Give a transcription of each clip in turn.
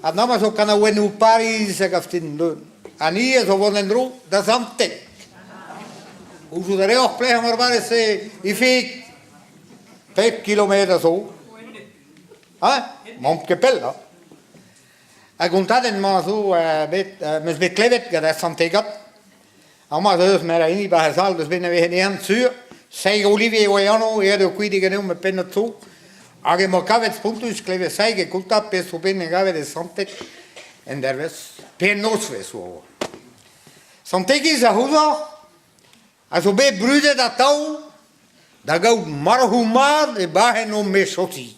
Att när man så kan ha en Paris och aftin lön. Ani så var den ro, det samte. Och så där jag plejer man bara se I fick 5 kilometer så. Ja, många pella. Jag kunde den man så med beklevet det samte gat. Amma så med in I bara sal det binne vi hen sur. Sei Olivier och jag nu är det skidiga nu med penna så. Age mo kavet puntus kleve sei kulta pe så binne gave det samte. En där ves penosve så. Samte is a huza. Alltså be brüder da tau. Da gau marhumar e bahe no me soti.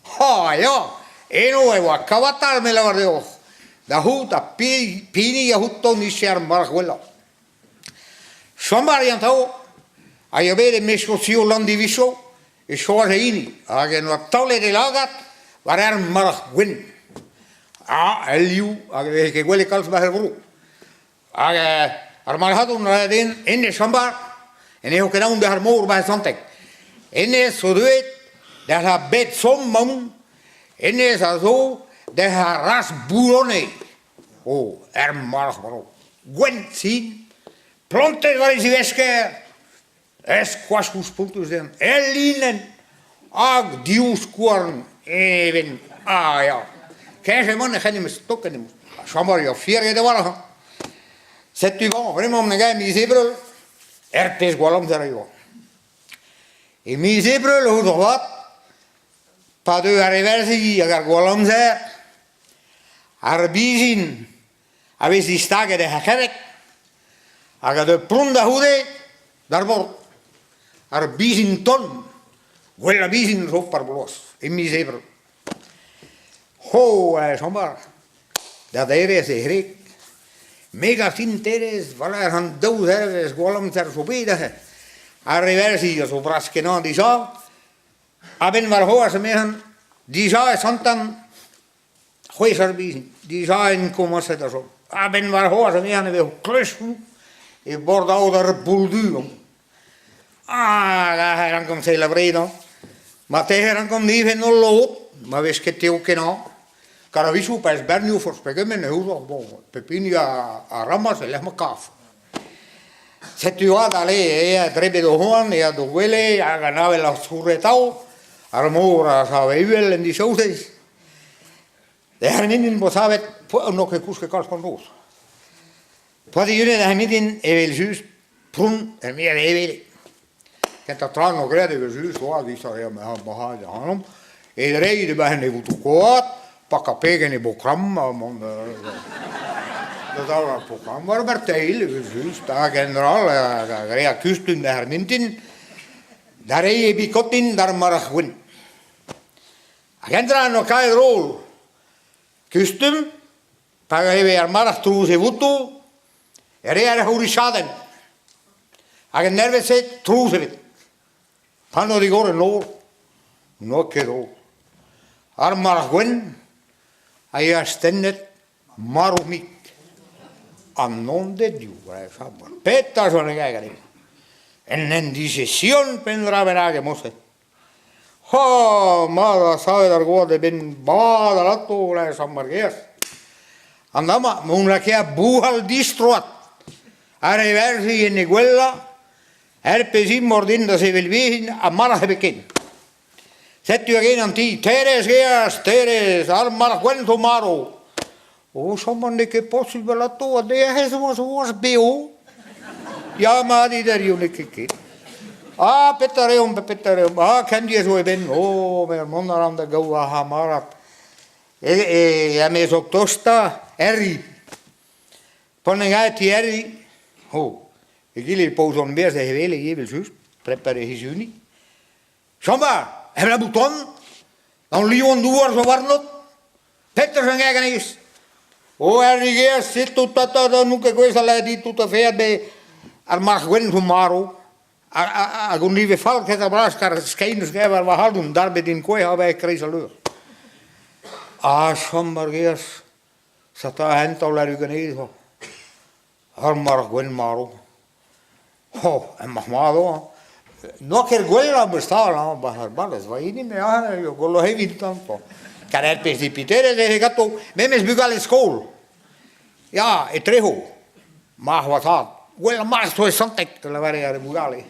Ha ja. Eno e wa kavatar me la guardeo. Da huta pini ya hutto ni shar marhuela. Sombar yan tau. Ayo be me soti landi viso. E shor heini. Age no taule de lagat. Var marhwin. Eliu. Age ke huele kals bahe bru. Age armarhadun radin enne sombar. En eu que não der mor bij santek. Enne so duet der ha bet sommam. Enne zo der ha ras burone. Oh, marg bro. Gwen zien. Planten waar is weske. Es quascus puntos den. Elinen. Ag dius korn even. Ah ja. Krijgen man gaan niet stokken. Sombar jo vier de war. Zet u van, vraiment me gaan die zebra. Ertes golam zarayo. E mi zebra lo dovat. Pa de arriversi agar golam zer. Arbizin. Aves die stage de hakerek. Agar de prunda hude. Darbor. Arbizin ton. Quella bizin so parbolos. E mi zebra. Ho, sombar. Dat ere se grek. Mega sinteres, valer han dous erves, golam ter sobida. Arriversi, so braskena di sa. Aben var hoa se mehan, di sa santan, huesar bisin, di sa en komase da so. Aben var hoa se mehan, ve klesfu, e bordau dar bulduum. Da heran kom celebrado. Ma te heran kom nive no lot, ma ves que teu que no. Caravisu pas berniu for spegemen huzo bo pepinia a ramas el ma kaf. Se tu dale e trebe do hoan e do wele a ganave la surretau armora sabevel en disouses. De herminin bo sabet no que kuske kals kon dos. Pode yune de herminin evel jus prun er mer evel. Kenta trano grede jus so vi sa ja ma ha hanum. E reide behne vutu koat. Pakka pegen I bokram, man dat var program var berteil, just da general, rea kustun der mintin, där är bikotin där marahwin. Agendra no kai rol. Kustum, paga er marah truse vutu, rea hurisaden. Agen nerveset truse. Pano di gore no kero. Ar marahwin. Hij stennet marumik. Anon de Diu. Peta son egagari. En decisión pendra verage mose. Ha, mada sabe dar gode ben bada lato la sambargeas. Andama, una che buhal distroat. Arriversi in quella. Pesim mordinda se velvihin a marah bekin. Zet u geen aan die, teres, armar cuento maro. O somman de que possible la toa, de es was beo. Ja, ma di der june kiki. Pettareum, ken die zo ben, mer mondaram de goa hamarat. Ja, me zo tosta, erri. Ponengai erri. Ik wil poson meer zeggen, wele, je wil zus, prepare his uni. Somma. Hebra buton, dan lion duar zo warnot, Peter zijn eigen is. Errigeer zit tot dat nu que questa la di tutta verbe al magwen van maro. Agun lieve falk het abraskar skeinus gever wa haldun darbe din koi habe kreisaleur. Sombargeers sata hento la rugenezo. Har magwen maro. En magmado. No que el güey la estaba la bajar balas, va ir y me yo lo he visto tanto. Kan Erpes die Pieter zeggen, gatto, memes bugal in school. Ja, e treho. Maar wat had. Wel, maar zo is santek, te la varia de bugale.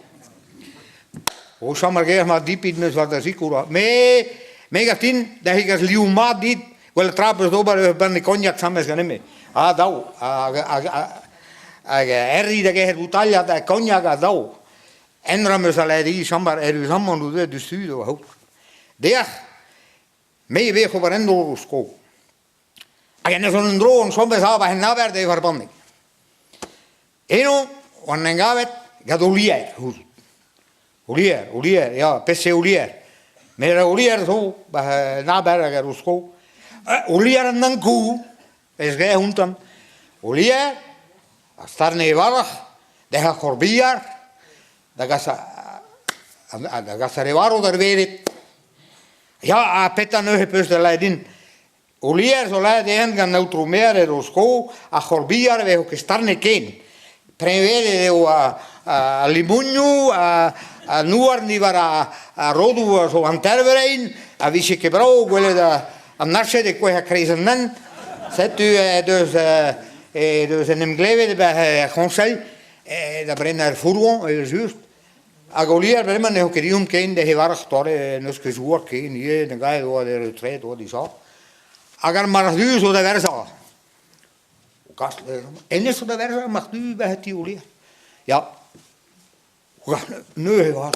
O samar geer maar diep in mes wat sicuro. Me gatin, dat ik als liu maat dit, wel trappers dober ben de cognac samen ganeme. Ah, dau. Erri dat je butaglia da cognac dau. En ramen zal die samar samman de studio hout. Der me weer over endo sko. Agene son drone soms hebben hen naver de verbanding. Eno, wanneer gavet, gaat olier. Olier, ja, pesse olier. Maar olier zo, bij nabergen rusko. Olier en dan koe, is gij hunten. Olier, als daar niet warrig, dat gaat korbier, dat gaat ze rewaro daar weer. Ja, petta nu heb je de leiding. Olier zo leiden gaan neutrumeren rusko, a korbier, we ook starne ken. Prevede a limunju, a nuar ni vara a rodu so anterverein, a vice che bravo quelle da a nasce de quella kreisenen. Zet u dus in hem gleve bij conseil, da brenner furgon, juist. A golier bij men ook die ken de warg tore nus gezoer ken hier de gaai door de retreat door die zo. Agar maar du zo de versa. Kast en is zo de versa mag du bij het olier. Ja. Nu was.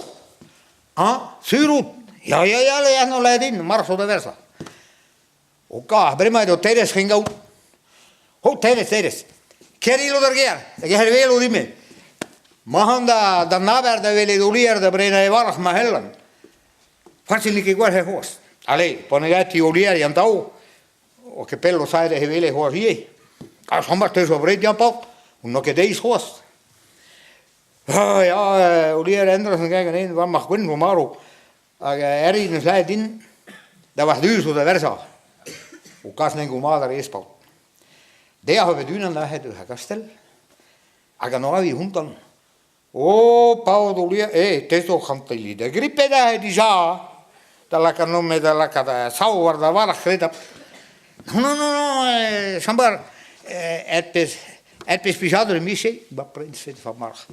Ah, surut. Ja, no leidin, maar zo de versa. Oké, prima do teres ging out. Ho teres. Kerilo der gear. Ik heb wel dime. Mahan da naver da vele olier da brena warg ma hellen. Facilmente igual he host. Ale, ponegati olier y andau. O che pello sai de vele host hier. Als hommer te so breed jampot. No que deis host. Ja, olier Andersen kijken in, wat mag winnen voor Maro. Er is een slide in, dat was duur zo de versa. Hoe kan je maar daar eerst pakken? Daar hebben we doen en dat het kastel. Ik ga nog even hunten. Oh, Paul olier, het is toch gaan te lieden. De griep dat die za, dat lekker nog met dat lekker zou worden waar gereden. No, sambar, het is bijzonder missie, maar prins van Marg.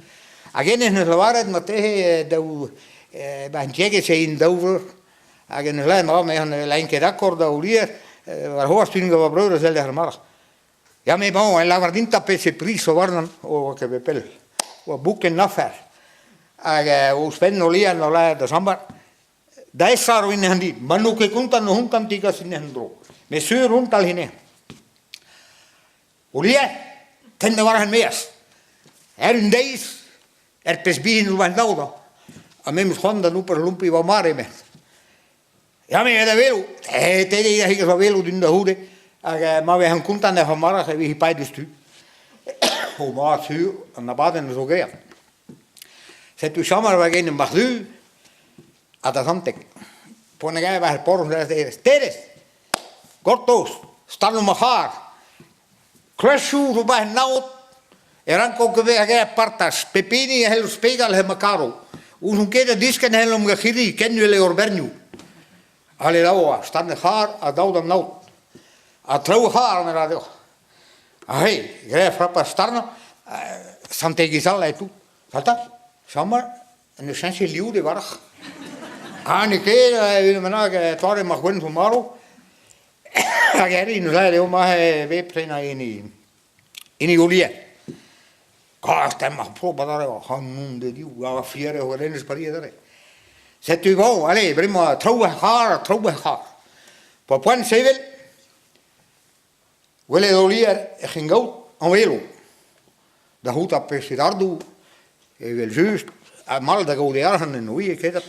Again in de waarheid, maar tegen dat bij een tjege zijn in Dover. Again in lijn maar met een lijntje record dat olier, waar hoorsturingen van broeder zelf Marg. Ja, maar bon, en laat niet dat pese prijs zo worden, o que bepel, o boeken nafer. O spend olier no la de sambar. Dat is zo in handi, maar nu que contan no huntan tigas in hendro. Me sur huntal hine. Olier, ten de waren mees. In deze Erpes bihin van nauda. A mim schonda nu per lumpi va mare me. Ja me da velu. Te de hier zo velu in de hoede. Maar we gaan kuntan de vanmorgen we hier bij de stu. Hoe maat u en na baden zo geer. Zet u samen we gaan mag u. A da santek. Pone ga we her porros de teres. Cortos. Staan no mahar. Crashu ro bij nou. Eranco que vea que partas, pepini e los pegal he macaro. Un queda disken helum gachiri, ken jullie orbernu. Ale lawa, staan de haar, a daudan nou. A trouw haar me radio. Hey, gref rapa starna, santegizal ai tu. Salta, samar, en de sensie liu de warg. Aan keer, wil me nou, tore mag win van Maro. Ageri, nu zei de oma, weeptrena in die olier. Kast en mag proberen, gaan de die ja vieren hoe erin is pariëre. Zet u wel, allez, prima, trouwe haar. Voor punt zevel. Wil je olier ging goud aan welo. Dat goed op is daar doe. Je wil juist mal de goede jaren en hoe je kent.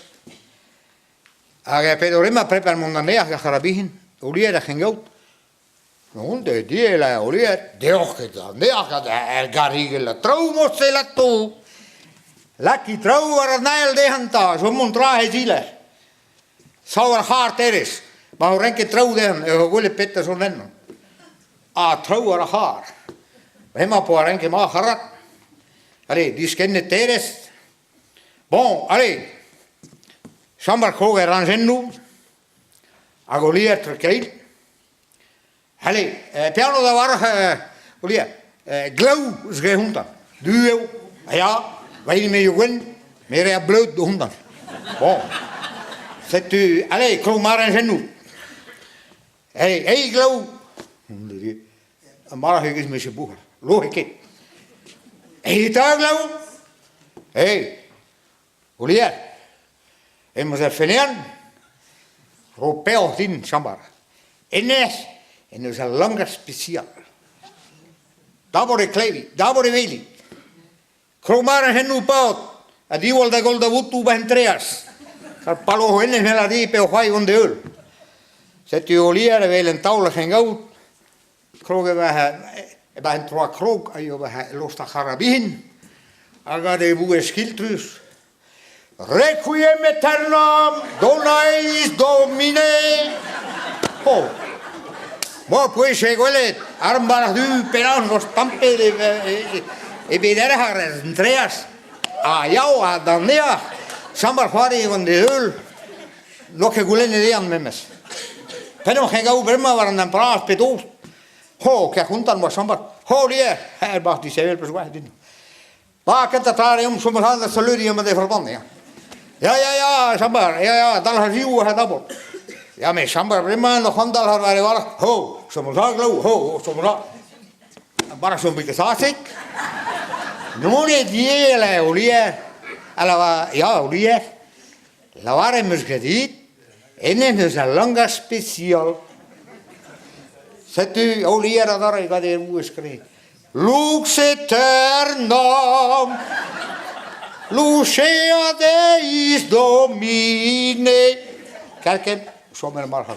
Aga pedorema prepar mondanea garabin. Olier ging goud. Non de die la olier, de ochgeda, de achada, garigela, traumo se la tu. Laki trau arnail de hanta, zo montra he zile. Sauer haar teres, maar renke trau de, wil petter zo nennen. A trau haar. Hema po renke ma harat. Allez, die skenne teres. Bon, allez. Sambar koge ranzendu. Agolia terkeil. Helle, piano da war olia. Glow zge hundan. Duo. Ja, wij me jogen. Meer bloed de hundan. Bon. C'est tu allez, kromar en genou. Hey, glow. Maar ik is met je boer. Logisch. Hey, daar glow. Hey. Olia. En moet er vinden. Ropel din sambar. Enes. En dus een langer speciaal. Daar wordt klevi, daar wordt weli. Kromar en nu paut. A die wil de golda wutu ben treas. Kar palo henne hela die pe hoi on de ul. Zet je olier wel een taule geen goud. Krogen we bij een trois kroog ayo we los ta harabin. Aga de boe schildrus. Requiem aeternam dona eis domine. Oh. Mo pues egolet armbar du peran los tampe de vedere har treas. Jau a danea sambar fari on de ul. Nog gegulene de an memes. Pero geen gau berma waren dan praat pedo. Ho, que juntan was sambar. Ho die, bach die sevel perswa din. Ba que tatarium somos handa salurium de verband ja. Ja, sambar. Ja, dal har ju ha dabo. Ja, me sambar berma no handal har waren war. Ho, somos aglo, ho, somos la. Bara som bitte sasik. Non è diele olie. Alla ja, olie. La vare musgedit. En is een lange speciaal. Zet u olie daar ik had hier moe schreeuwen. Lux aeternam. Lucea Deis Domine. Kijk hem, zo met een marga.